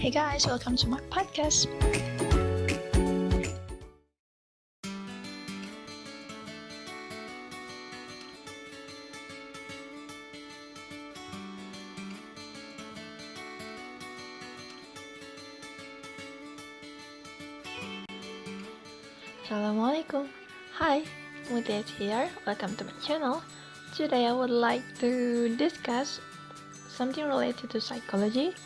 Hey guys, welcome to my podcast. Assalamu'alaikuum. Hi, Muthia here. Welcome to my channel. Today I would like to discuss something related to psychology.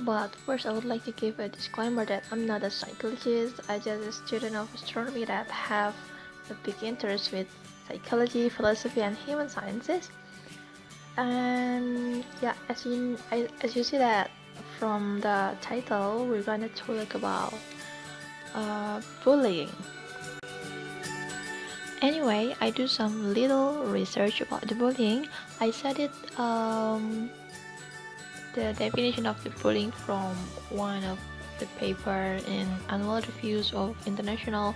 But first I would like to give a disclaimer that I'm not a psychologist. I'm just a student of astronomy that have a big interest with psychology, philosophy, and human sciences. And yeah, as you see that from the title, we're gonna talk about bullying. Anyway, I do some little research about the bullying. I studied the definition of the bullying from one of the paper in annual reviews of International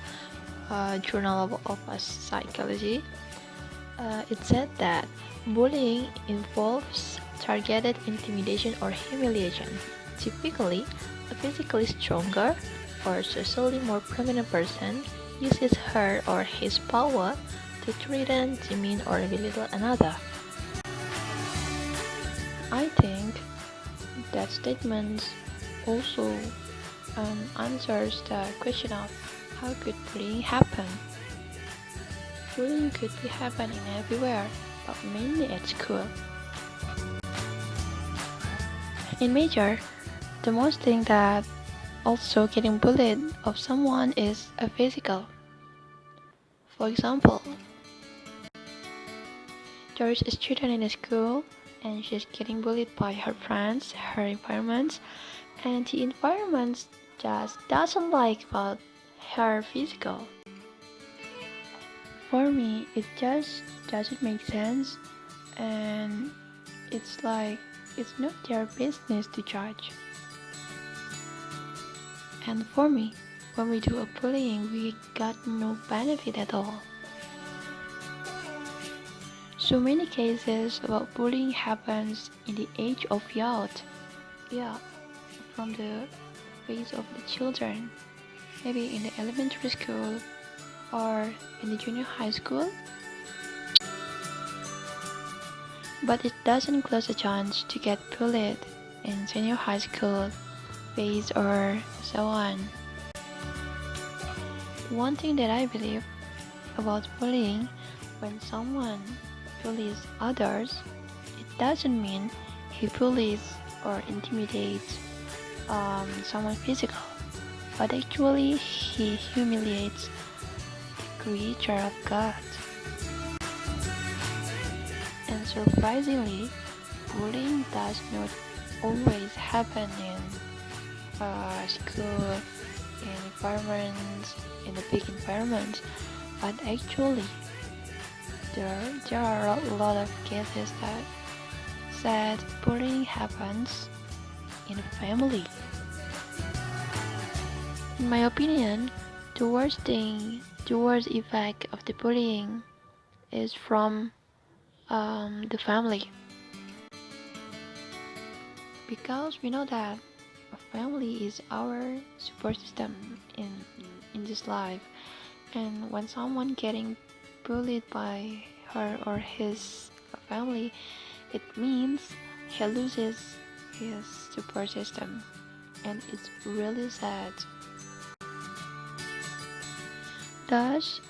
Journal of Psychology. It said that bullying involves targeted intimidation or humiliation. Typically, a physically stronger or socially more prominent person uses her or his power to threaten, demean, or belittle another. I think that statement also answers the question of how could bullying happen. Bullying could be happening everywhere, but mainly at school. In major, the most thing that also getting bullied of someone is a physical. For example, there is a student in a school and she's getting bullied by her friends, her environments, and the environment just doesn't like about her physical. For me, it just doesn't make sense, and it's like it's not their business to judge. And for me, when we do a bullying, we got no benefit at all. So many cases about bullying happens in the age of youth. Yeah, from the phase of the children, maybe in the elementary school or in the junior high school. But it doesn't close the chance to get bullied in senior high school phase or so on. One thing that I believe about bullying, when someone bullies others, it doesn't mean he bullies or intimidates someone physical, but actually he humiliates the creature of God. And surprisingly, bullying does not always happen in school, in environments, in the big environments, but actually there are a lot of cases that said bullying happens in a family. In my opinion, the worst effect of the bullying is from the family, because we know that a family is our support system in this life, and when someone getting bullied by her or his family, it means he loses his support system, and it's really sad. Thus,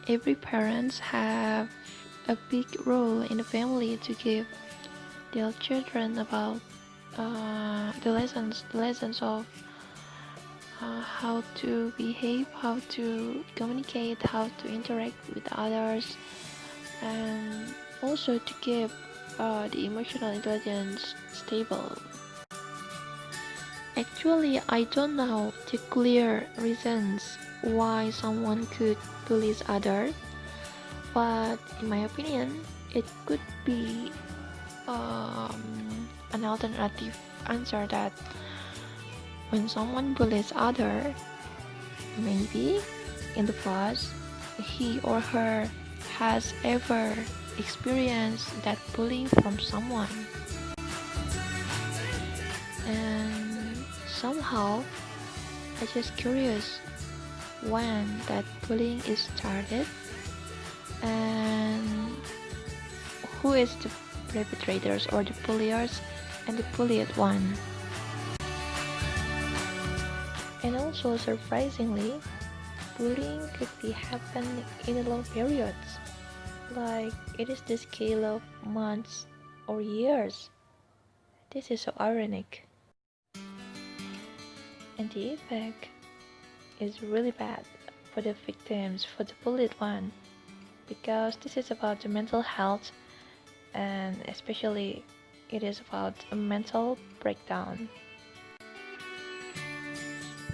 every parents have a big role in the family to give their children about the lessons of how to behave, how to communicate, how to interact with others, and also to keep the emotional intelligence stable. Actually, I don't know the clear reasons why someone could bully others, but in my opinion, it could be an alternative answer that when someone bullies other, maybe in the past he or her has ever experienced that bullying from someone, and somehow I just curious when that bullying is started and who is the perpetrators or the bulliers and the bullied one. And also surprisingly, bullying could be happen in long periods, like it is the scale of months or years. This is so ironic. And the effect is really bad for the victims, for the bullied one, because this is about the mental health and especially it is about a mental breakdown.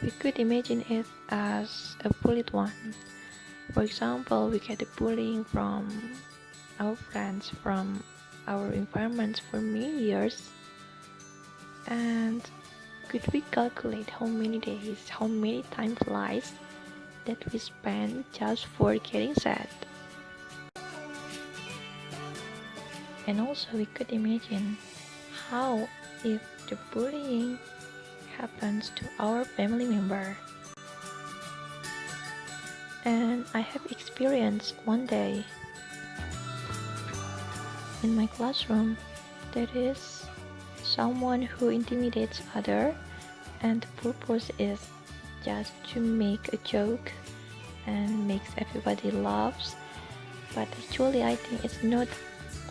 We could imagine it as a bullied one. For example, we get the bullying from our friends, from our environments for many years. And could we calculate how many days, how many time flies that we spend just for getting sad? And also we could imagine how if the bullying happens to our family member. And I have experienced one day in my classroom that is someone who intimidates other and the purpose is just to make a joke and makes everybody laughs, but actually I think it's not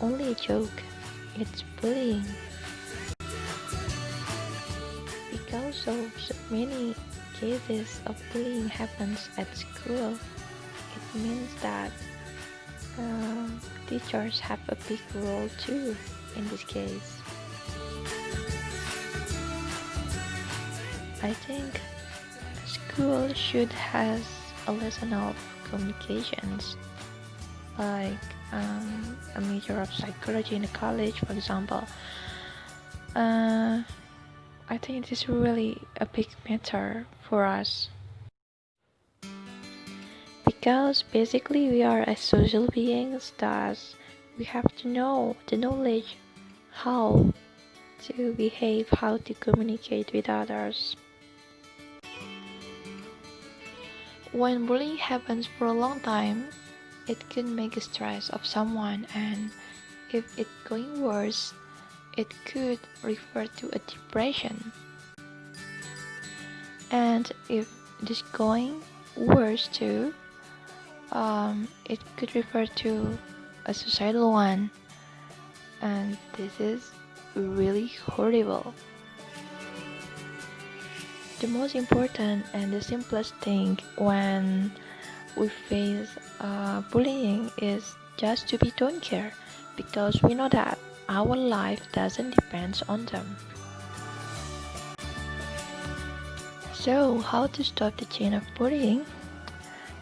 only a joke, it's bullying. Because of so many cases of bullying happens at school, it means that teachers have a big role too in this case. I think school should has a lesson of communications, like a major of psychology in the college, for example. I think it is really a big matter for us because basically we are as social beings, thus we have to know the knowledge how to behave, how to communicate with others. When bullying happens for a long time, it can make a stress of someone, and if it's going worse, it could refer to a depression. And if it is going worse too, it could refer to a suicidal one, and this is really horrible. The most important and the simplest thing when we face bullying is just to be don't care, because we know that our life doesn't depend on them. So, how to stop the chain of bullying?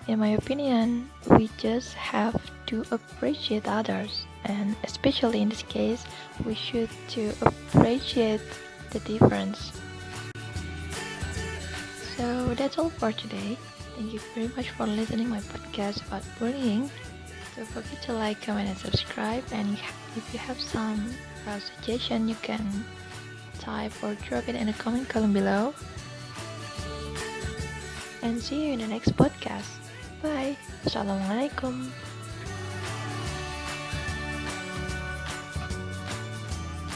In my opinion, we just have to appreciate others, and especially in this case, we should to appreciate the difference. So that's all for today. Thank you very much for listening my podcast about bullying. Don't forget to like, comment, and subscribe. And if you have some suggestion, you can type or drop it in the comment column below. And see you in the next podcast. Bye. Assalamualaikum.